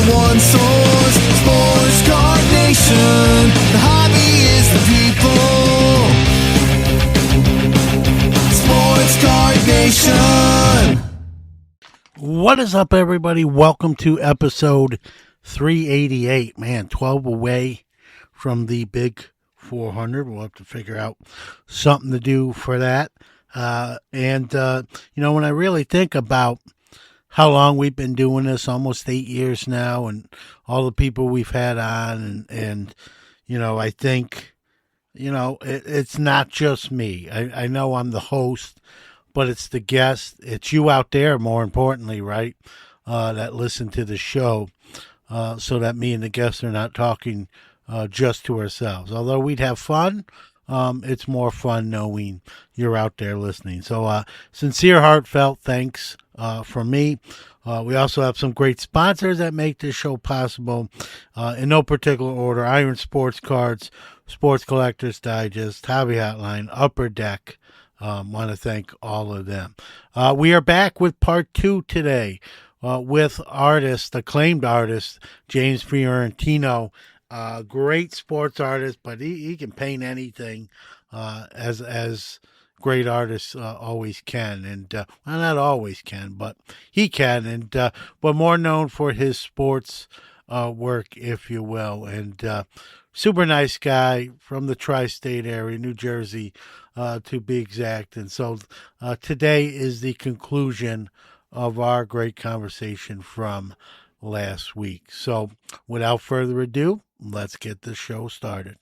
the one source, Sports Card Nation. The hobby is the people. Sports Card Nation. What is up, everybody? Welcome to episode 388. Man, 12 away from the big 400. We'll have to figure out something to do for that. When I really think about how long we've been doing this, almost 8 years now, and all the people we've had on, I think, it's not just me. I know I'm the host, but it's the guest. It's you out there, more importantly, right, that listen to the show, so that me and the guests are not talking just to ourselves. Although we'd have fun, it's more fun knowing you're out there listening. So sincere, heartfelt thanks from me. We also have some great sponsors that make this show possible. In no particular order: Iron Sports Cards, Sports Collectors Digest, Hobby Hotline, Upper Deck. Want to thank all of them. We are back with part 2 today with acclaimed artist James Fiorentino. Great sports artist, but he can paint anything as great artists always can, and not always can, but he can, and but more known for his sports work, if you will, and super nice guy from the tri-state area, New Jersey, to be exact. And so today is the conclusion of our great conversation from last week. So without further ado, let's get the show started.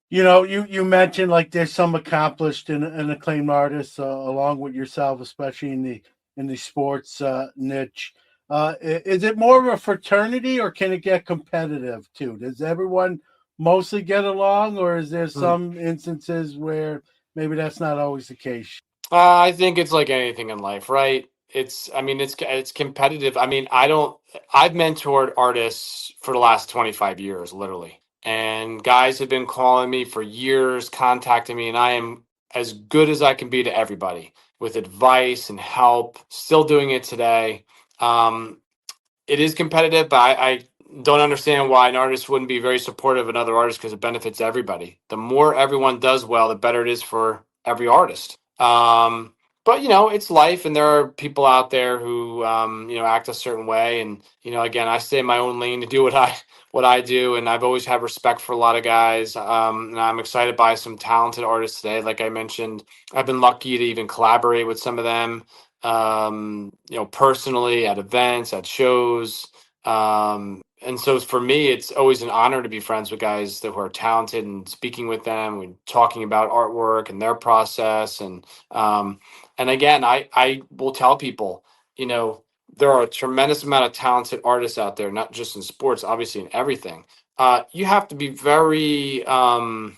You mentioned like there's some accomplished and acclaimed artists along with yourself, especially in the sports niche. Is it more of a fraternity, or can it get competitive too? Does everyone mostly get along, or is there some instances where maybe that's not always the case? I think it's like anything in life, right? It's competitive. I've mentored artists for the last 25 years, literally. And guys have been calling me for years, contacting me, and I am as good as I can be to everybody with advice and help. Still doing it today. It is competitive, but I don't understand why an artist wouldn't be very supportive of another artist, because it benefits everybody. The more everyone does well, the better it is for every artist. But it's life, and there are people out there who act a certain way, and again, I stay in my own lane to do what I do, and I've always had respect for a lot of guys. And I'm excited by some talented artists today. Like I mentioned, I've been lucky to even collaborate with some of them, personally at events, at shows. And so for me, it's always an honor to be friends with guys who are talented, and speaking with them and talking about artwork and their process. And again, I will tell people, there are a tremendous amount of talented artists out there, not just in sports, obviously in everything. You have to be very, I'm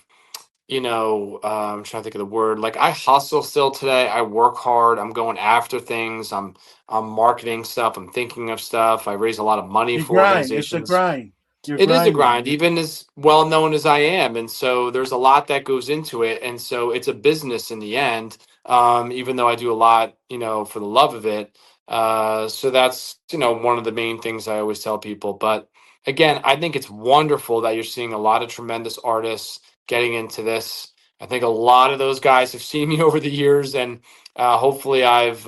trying to think of the word. Like, I hustle still today. I work hard. I'm going after things. I'm marketing stuff. I'm thinking of stuff. I raise a lot of money for organizations. It's a grind. It is a grind, even as well known as I am. And so there's a lot that goes into it. And so it's a business in the end, even though I do a lot, for the love of it. So that's, one of the main things I always tell people. But again, I think it's wonderful that you're seeing a lot of tremendous artists getting into this. I think a lot of those guys have seen me over the years, and hopefully I've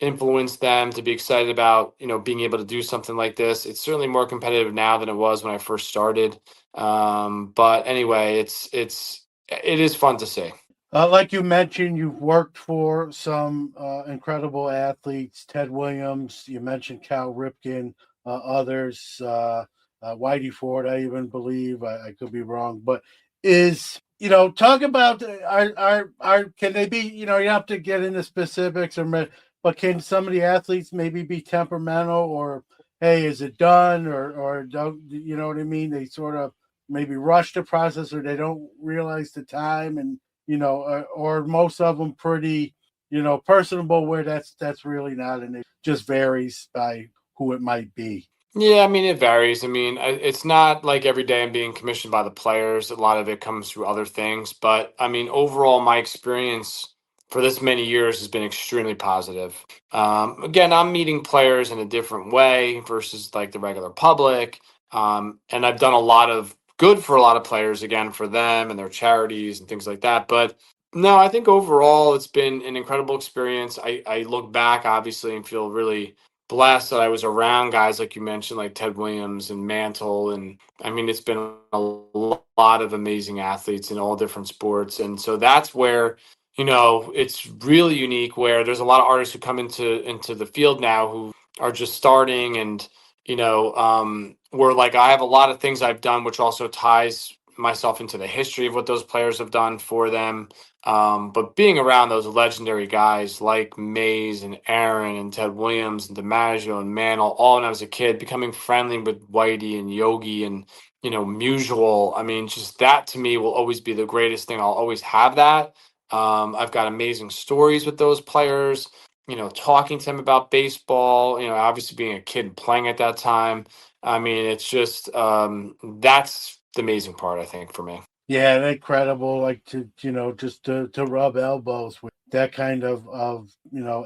influenced them to be excited about, being able to do something like this. It's certainly more competitive now than it was when I first started. But anyway, it is fun to see. Like you mentioned, you've worked for some incredible athletes, Ted Williams, you mentioned Cal Ripken, others, Whitey Ford, I even believe. I could be wrong, but talk about our can they be, you have to get into specifics, but can some of the athletes maybe be temperamental, or hey, is it done, or don't, you know what I mean? They sort of maybe rush the process, or they don't realize the time, and or most of them pretty, personable where that's really not, and it just varies by who it might be. Yeah, I mean, it varies. I mean, it's not like every day I'm being commissioned by the players. A lot of it comes through other things. But I mean, overall, my experience for this many years has been extremely positive. Again, I'm meeting players in a different way versus like the regular public. And I've done a lot of good for a lot of players, again, for them and their charities and things like that. But no, I think overall it's been an incredible experience. I look back, obviously, and feel really blessed that I was around guys like you mentioned, like Ted Williams and Mantle. And I mean, it's been a lot of amazing athletes in all different sports. And so that's where, it's really unique where there's a lot of artists who come into the field now who are just starting and, where like I have a lot of things I've done, which also ties myself into the history of what those players have done for them. But being around those legendary guys like Mays and Aaron and Ted Williams and DiMaggio and Mantle, all when I was a kid, becoming friendly with Whitey and Yogi and, Musial. I mean, just that to me will always be the greatest thing. I'll always have that. I've got amazing stories with those players, talking to them about baseball, obviously being a kid and playing at that time. I mean, it's just, that's the amazing part, I think, for me. Yeah, and incredible. Like to just to rub elbows with that kind of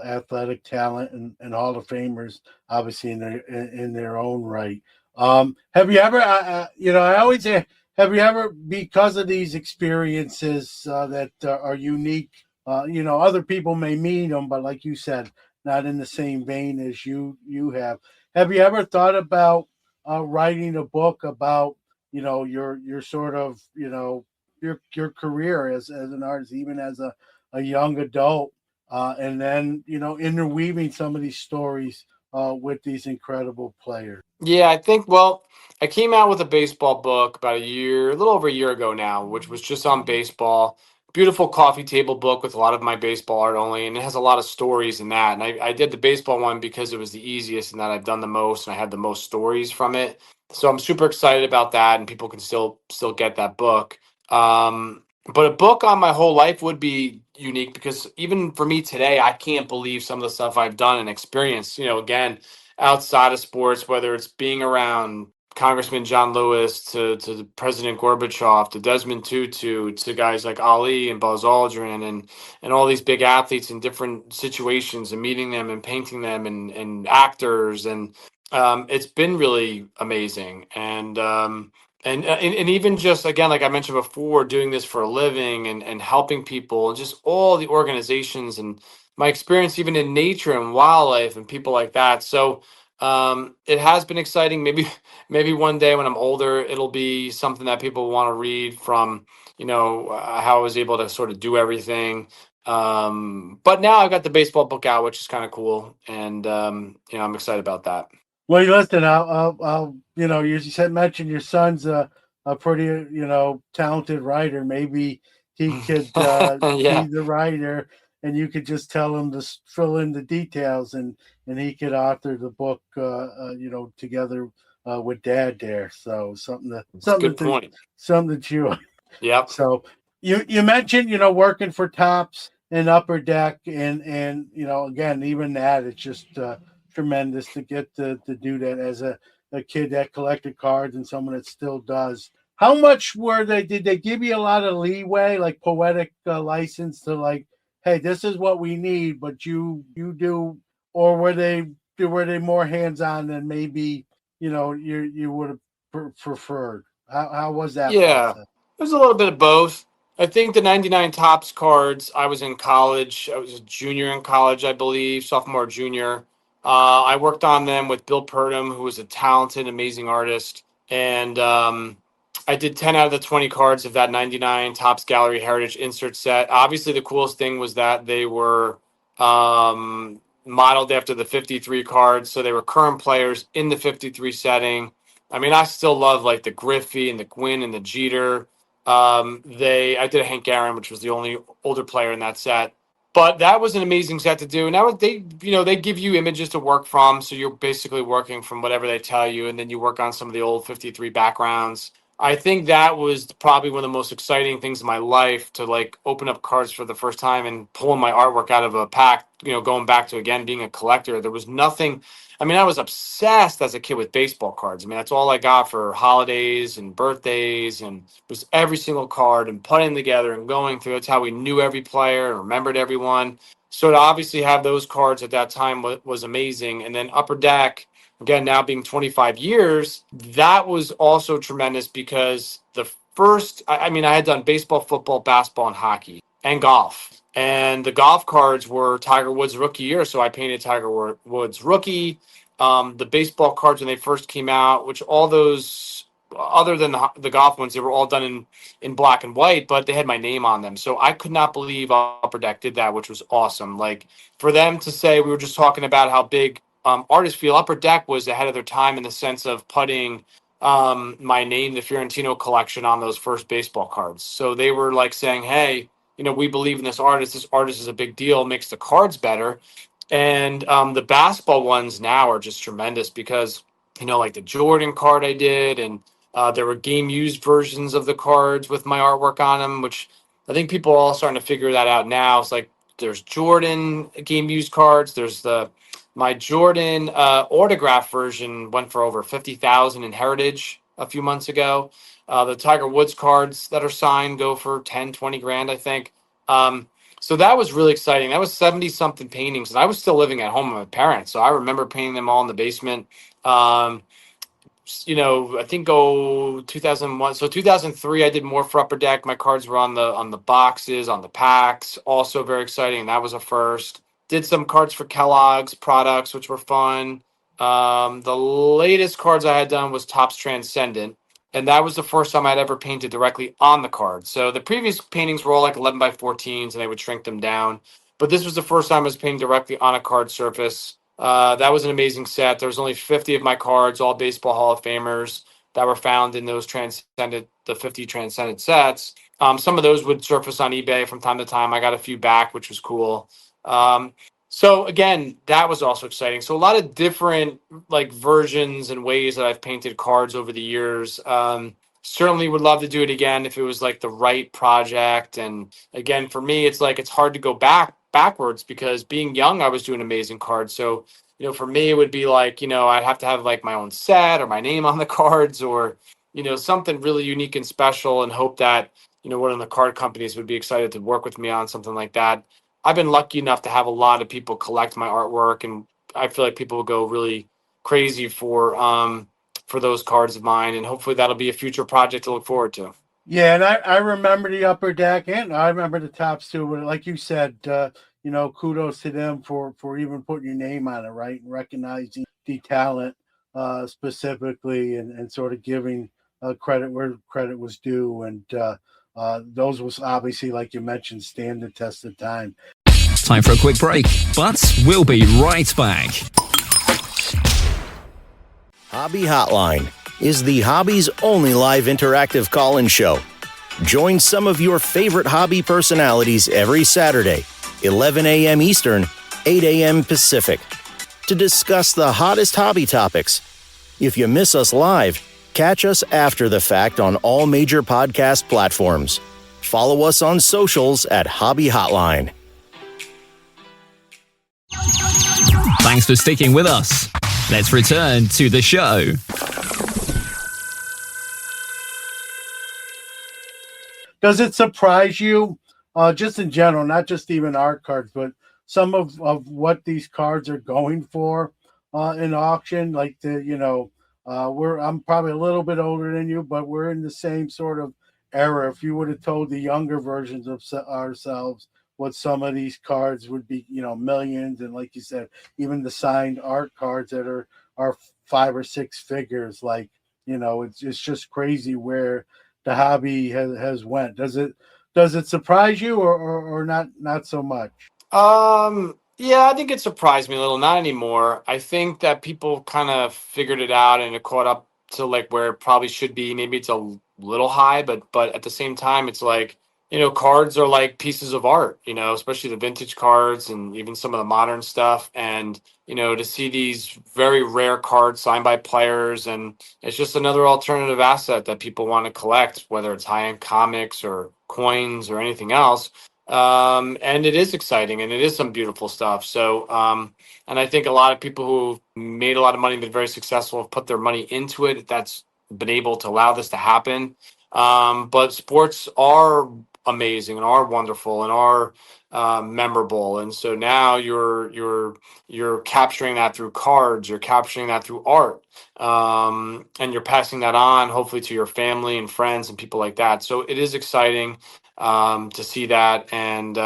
athletic talent and Hall of Famers, obviously in their own right. Have you ever? I always say, have you ever, because of these experiences that are unique? Other people may meet them, but like you said, not in the same vein as you have. Have you ever thought about writing a book about your sort of your career as an artist, even as a young adult, and then interweaving some of these stories with these incredible players? Yeah, I think, well, I came out with a baseball book about a little over a year ago now, which was just on baseball. Beautiful coffee table book with a lot of my baseball art only, and it has a lot of stories in that. And I did the baseball one because it was the easiest and that I've done the most, and I had the most stories from it. So I'm super excited about that, and people can still get that book. But a book on my whole life would be unique because even for me today, I can't believe some of the stuff I've done and experienced. Again, outside of sports, whether it's being around Congressman John Lewis to President Gorbachev to Desmond Tutu to guys like Ali and Buzz Aldrin and all these big athletes in different situations and meeting them and painting them and actors and it's been really amazing and even just again like I mentioned before doing this for a living and helping people and just all the organizations and my experience even in nature and wildlife and people like that. So it has been exciting. Maybe one day when I'm older, it'll be something that people want to read from, how I was able to sort of do everything. But now I've got the baseball book out, which is kind of cool. And, I'm excited about that. Well, you listen. I'll you said mention your son's a pretty talented writer. Maybe he could be Yeah. the writer, and you could just tell him to fill in the details, and he could author the book, together with Dad there. So It's a good point. something to chew on. Yep. So you mentioned working for Tops and Upper Deck, and again, even that, it's just tremendous to get to do that as a kid that collected cards and someone that still does. How much did they give you a lot of leeway, like poetic license to, like, hey, this is what we need, but you do, or were they more hands on than maybe you would have preferred? How was that Yeah, process? there's a little bit of both. I think the 99 tops cards, I was in college. I was a junior in college, I believe, sophomore, junior. I worked on them with Bill Purdom, who was a talented, amazing artist. And I did 10 out of the 20 cards of that 99 Tops Gallery Heritage insert set. Obviously, the coolest thing was that they were modeled after the 53 cards. So they were current players in the 53 setting. I mean, I still love like the Griffey and the Gwynn and the Jeter. I did a Hank Aaron, which was the only older player in that set. But that was an amazing set to do. And that was they give you images to work from, so you're basically working from whatever they tell you, and then you work on some of the old 53 backgrounds. I think that was probably one of the most exciting things in my life, to like open up cards for the first time and pulling my artwork out of a pack, going back to, again, being a collector. There was nothing. I mean, I was obsessed as a kid with baseball cards. I mean, that's all I got for holidays and birthdays, and it was every single card and putting together and going through. That's how we knew every player and remembered everyone. So to obviously have those cards at that time was amazing. And then Upper Deck, again, now being 25 years, that was also tremendous, because the first, I mean, I had done baseball, football, basketball, and hockey, and golf. And the golf cards were Tiger Woods' rookie year. So I painted Tiger Woods' rookie. The baseball cards, when they first came out, which all those, other than the golf ones, they were all done in black and white, but they had my name on them. So I could not believe Upper Deck did that, which was awesome. Like, for them to say, we were just talking about how big artists feel, Upper Deck was ahead of their time in the sense of putting my name, the Fiorentino collection, on those first baseball cards. So they were like saying, hey, we believe in this artist. This artist is a big deal, makes the cards better. And the basketball ones now are just tremendous, because, like the Jordan card I did, and there were game used versions of the cards with my artwork on them, which I think people are all starting to figure that out now. It's like there's Jordan game used cards. There's my Jordan autograph version went for over 50,000 in Heritage a few months ago. The Tiger Woods cards that are signed go for 10, 20 grand, I think. So that was really exciting. That was 70 something paintings, and I was still living at home with my parents. So I remember painting them all in the basement. I think 2001. So 2003, I did more for Upper Deck. My cards were on the boxes, on the packs. Also very exciting. That was a first. Did some cards for Kellogg's products, which were fun. The latest cards I had done was Topps Transcendent, and that was the first time I'd ever painted directly on the card. So the previous paintings were all like 11 by 14s, and they would shrink them down. But this was the first time I was painting directly on a card surface. That was an amazing set. There was only 50 of my cards, all baseball Hall of Famers, that were found in those the 50 Transcendent sets. Some of those would surface on eBay from time to time. I got a few back, which was cool. So again, that was also exciting. So a lot of different like versions and ways that I've painted cards over the years. Certainly would love to do it again if it was like the right project. And again, for me, it's like it's hard to go backwards, because being young, I was doing amazing cards. So for me, it would be like I'd have to have like my own set or my name on the cards, or something really unique and special, and hope that one of the card companies would be excited to work with me on something like that. I've been lucky enough to have a lot of people collect my artwork, and I feel like people will go really crazy for those cards of mine, and hopefully that'll be a future project to look forward to. Yeah, and I remember the Upper Deck, and I remember the Tops too. But like you said, kudos to them for even putting your name on it, right, and recognizing the talent specifically, and sort of giving credit where credit was due. And those was obviously, like you mentioned, stand the test of time. Time for a quick break, but we'll be right back. Hobby Hotline is the hobby's only live interactive call-in show. Join some of your favorite hobby personalities every Saturday, 11 a.m. Eastern, 8 a.m. Pacific, to discuss the hottest hobby topics. If you miss us live, catch us after the fact on all major podcast platforms. Follow us on socials at Hobby Hotline. Thanks for sticking with us. Let's return to the show. Does it surprise you, just in general, not just even art cards, but some of what these cards are going for in auction? Like I'm probably a little bit older than you, but we're in the same sort of era. If you would have told the younger versions of ourselves what some of these cards would be, millions, and like you said, even the signed art cards that are 5 or 6 figures, like it's just crazy where the hobby has went. Does it surprise you, or not so much? Yeah, I think it surprised me a little. Not anymore. I think that people kind of figured it out and it caught up to like where it probably should be. Maybe it's a little high, but at the same time, it's like, cards are like pieces of art, especially the vintage cards and even some of the modern stuff. And to see these very rare cards signed by players, and it's just another alternative asset that people want to collect, whether it's high-end comics or coins or anything else. And it is exciting, and it is some beautiful stuff. So, and I think a lot of people who made a lot of money, been very successful, have put their money into it. That's been able to allow this to happen. But sports are amazing and are wonderful and are memorable, and so now you're capturing that through cards, you're capturing that through art, and you're passing that on, hopefully, to your family and friends and people like that. So it is exciting to see that, and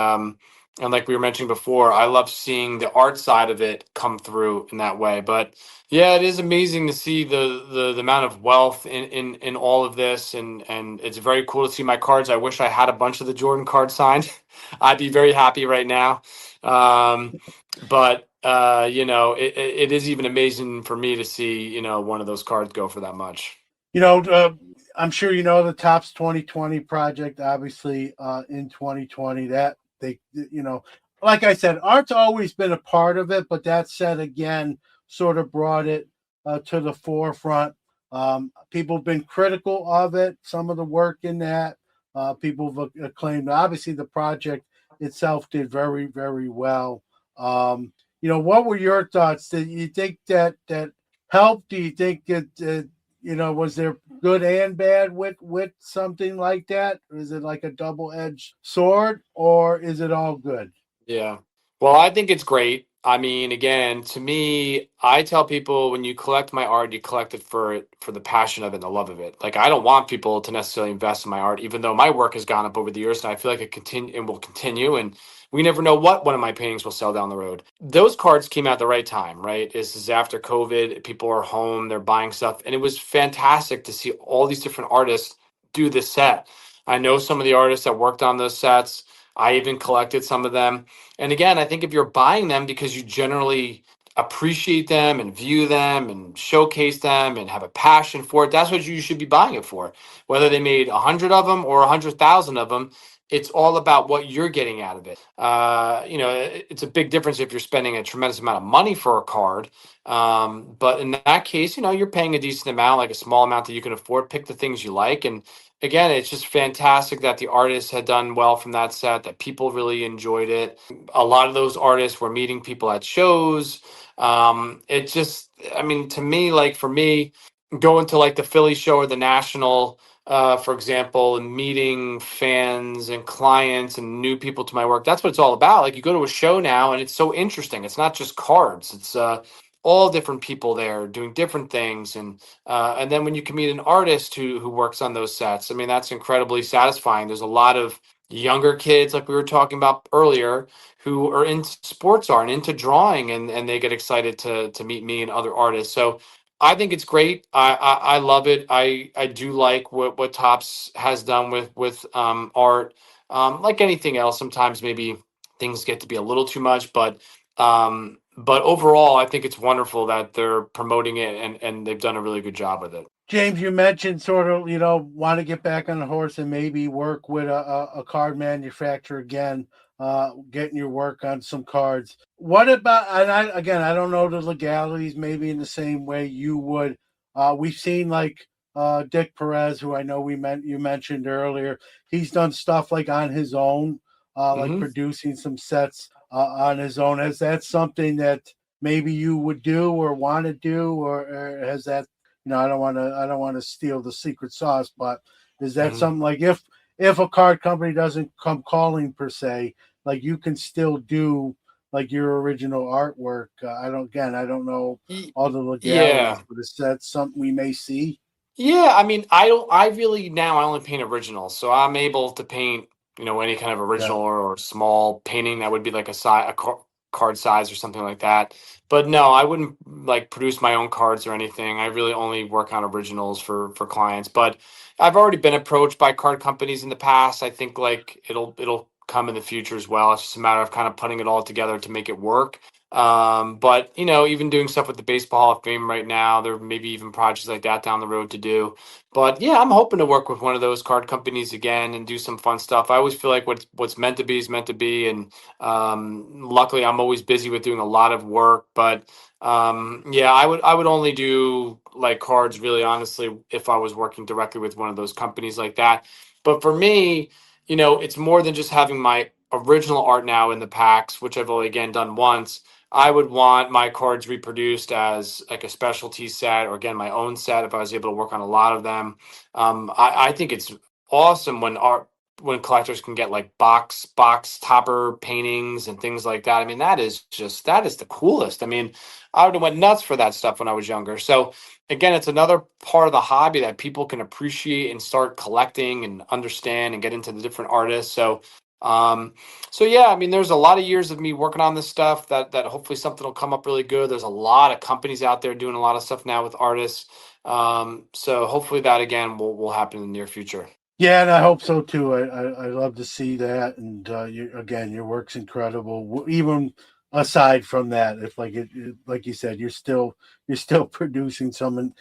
like we were mentioning before, I love seeing the art side of it come through in that way. But yeah, it is amazing to see the amount of wealth in all of this, and it's very cool to see my cards. I wish I had a bunch of the Jordan cards signed. I'd be very happy right now. But it is even amazing for me to see one of those cards go for that much. I'm sure the Topps 2020 project, obviously, in 2020, that like I said, art's always been a part of it, but that said, again, sort of brought it to the forefront. People have been critical of it, some of the work in that. People have acclaimed. Obviously, the project itself did very, very well. What were your thoughts? Did you think that helped? Do you think that was there good and bad with something like that? Is it like a double-edged sword, or is it all good? Yeah. Well, I think it's great. I mean, again, to me, I tell people, when you collect my art, you collect it for the passion of it and the love of it. Like, I don't want people to necessarily invest in my art, even though my work has gone up over the years, and I feel like it will continue. And we never know what one of my paintings will sell down the road. Those cards came out at the right time, right? This is after COVID. People are home, they're buying stuff, and it was fantastic to see all these different artists do this set. I know some of the artists that worked on those sets. I even collected some of them. And again, I think if you're buying them because you generally appreciate them and view them and showcase them and have a passion for it, that's what you should be buying it for. Whether they made 100 of them or 100,000 of them, it's all about what you're getting out of it. It's a big difference if you're spending a tremendous amount of money for a card. But in that case, you're paying a decent amount, like a small amount that you can afford. Pick the things you like. And again, it's just fantastic that the artists had done well from that set, that people really enjoyed it. A lot of those artists were meeting people at shows. To me, like, for me, going to like the Philly show or the National, for example, and meeting fans and clients and new people to my work, that's what it's all about. Like, you go to a show now and it's so interesting. It's not just cards. It's all different people there doing different things. And then when you can meet an artist who works on those sets, I mean, that's incredibly satisfying. There's a lot of younger kids, like we were talking about earlier, who are into sports art and into drawing, and they get excited to meet me and other artists. So I think it's great. I love it. I do like what Topps has done with art. Like anything else, sometimes maybe things get to be a little too much, but overall, I think it's wonderful that they're promoting it, and they've done a really good job with it. James, you mentioned sort of, want to get back on the horse and maybe work with a card manufacturer again, getting your work on some cards. What about, and I don't know the legalities, maybe in the same way you would. We've seen like Dick Perez, who I know you mentioned earlier. He's done stuff like on his own, like producing some sets on his own. Is that something that maybe you would do or want to do, or has that? I don't want to steal the secret sauce, but is that something like if a card company doesn't come calling per se, like you can still do like your original artwork? I don't know all the legalities, but is that something we may see? Yeah, I mean, I only paint originals, so I'm able to paint, any kind of original or small painting that would be like a card size or something like that. But no, I wouldn't like produce my own cards or anything. I really only work on originals for clients. But I've already been approached by card companies in the past. I think like it'll come in the future as well. It's just a matter of kind of putting it all together to make it work. But even doing stuff with the Baseball Hall of Fame right now, there may be even projects like that down the road to do. But yeah, I'm hoping to work with one of those card companies again and do some fun stuff. I always feel like what's meant to be is meant to be, and luckily I'm always busy with doing a lot of work. But yeah, I would only do like cards really honestly if I was working directly with one of those companies like that. But for me, it's more than just having my original art now in the packs, which I've only again done once. I would want my cards reproduced as like a specialty set, or again my own set if I was able to work on a lot of them. I think it's awesome when collectors can get like box topper paintings and things like that. I mean, that is the coolest. I mean, I would have went nuts for that stuff when I was younger. So again, it's another part of the hobby that people can appreciate and start collecting and understand and get into the different artists. Um, so yeah, I mean, there's a lot of years of me working on this stuff that hopefully something will come up really good. There's a lot of companies out there doing a lot of stuff now with artists. So hopefully that again will happen in the near future. Yeah, and I hope so too. I love to see that, and your work's incredible. Even aside from that, if like you said, you're still producing some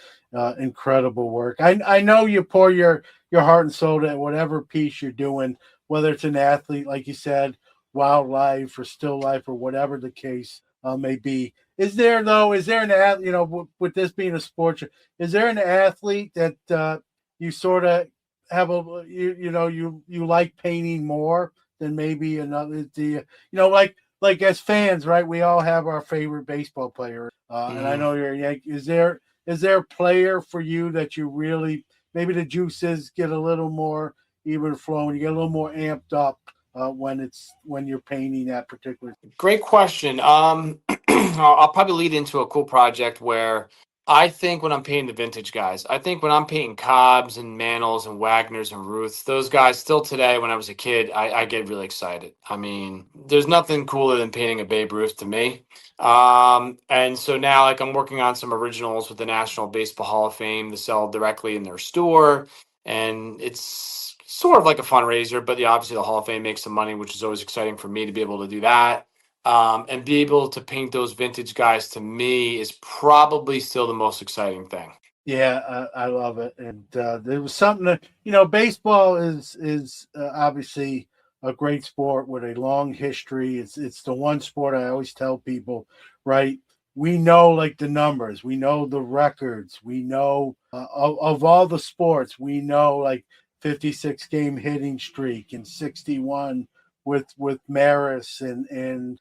incredible work. I know you pour your heart and soul to whatever piece you're doing, whether it's an athlete, like you said, wildlife or still life or whatever the case may be. Is there though? Is there an athlete? With this being a sport, is there an athlete that you sort of have you like painting more than maybe another like as fans, right? We all have our favorite baseball player, and I know you're a Yankee. Is there a player for you that you really maybe the juices get a little more even flowing, you get a little more amped up when you're painting that particular? Great question. I'll probably lead into a cool project where I think when I'm painting the vintage guys, I think when I'm painting Cobbs and Mantles and Wagners and Ruths, those guys still today, when I was a kid, I get really excited. I mean, there's nothing cooler than painting a Babe Ruth to me. And so now, like, I'm working on some originals with the National Baseball Hall of Fame to sell directly in their store. And it's sort of like a fundraiser, but yeah, obviously the Hall of Fame makes some money, which is always exciting for me to be able to do that. And be able to paint those vintage guys to me is probably still the most exciting thing. Yeah, I love it, and there was something that baseball is obviously a great sport with a long history. It's the one sport I always tell people, right? We know like the numbers, we know the records, we know of all the sports, we know like 56 game hitting streak and 61 with Maris and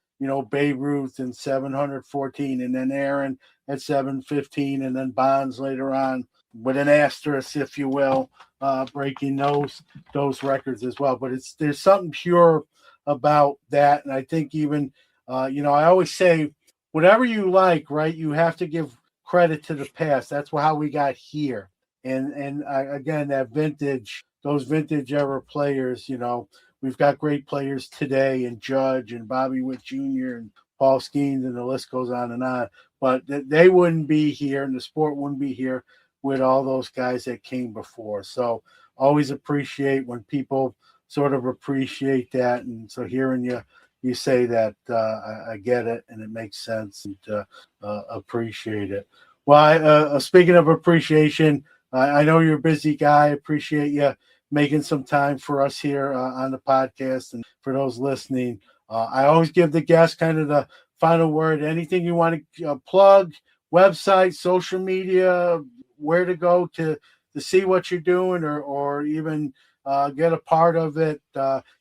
Babe Ruth and 714, and then Aaron at 715, and then Bonds later on with an asterisk, if you will, breaking those records as well. But there's something pure about that, and I think even I always say whatever you like, right? You have to give credit to the past. That's how we got here, and again those vintage era players, we've got great players today, and Judge and Bobby Witt Jr. and Paul Skeens, and the list goes on and on. But they wouldn't be here, and the sport wouldn't be here with all those guys that came before. So always appreciate when people sort of appreciate that. And so hearing you say that, I get it, and it makes sense, and appreciate it. Well, speaking of appreciation, I know you're a busy guy. I appreciate you making some time for us here on the podcast, and for those listening. I always give the guest kind of the final word. Anything you want to plug, website, social media, where to go to see what you're doing, or even get a part of it.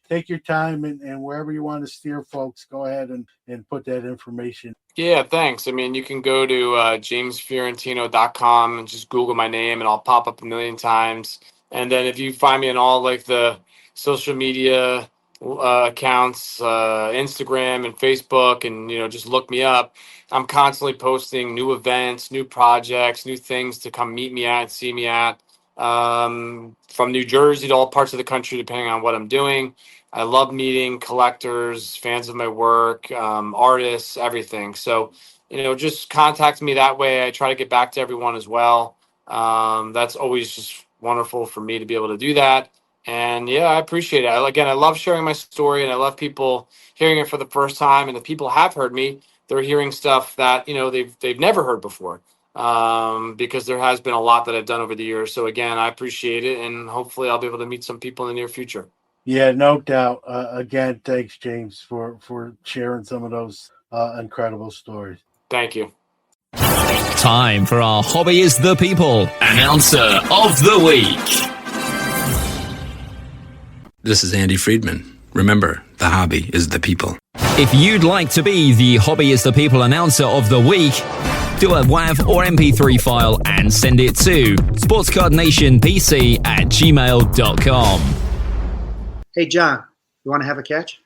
Take your time, and wherever you want to steer folks, go ahead and put that information. Yeah, thanks. I mean, you can go to jamesfiorentino.com and just Google my name, and I'll pop up a million times. And then if you find me on all like the social media accounts, Instagram and Facebook, and just look me up. I'm constantly posting new events, new projects, new things to come meet me at and see me at. From New Jersey to all parts of the country, depending on what I'm doing. I love meeting collectors, fans of my work, artists, everything. So, just contact me that way. I try to get back to everyone as well. That's always just wonderful for me to be able to do that. And yeah, I appreciate it. Again, I love sharing my story, and I love people hearing it for the first time. And if people have heard me, they're hearing stuff that they've never heard before, because there has been a lot that I've done over the years. So again, I appreciate it, and hopefully I'll be able to meet some people in the near future. Yeah, no doubt. Again, thanks, James, for sharing some of those incredible stories. Thank you. Time for our Hobby is the People Announcer of the Week. This is Andy Friedman. Remember, the hobby is the people. If you'd like to be the Hobby is the People Announcer of the Week, do a WAV or MP3 file and send it to sportscardnationpc@gmail.com. Hey, John, you want to have a catch?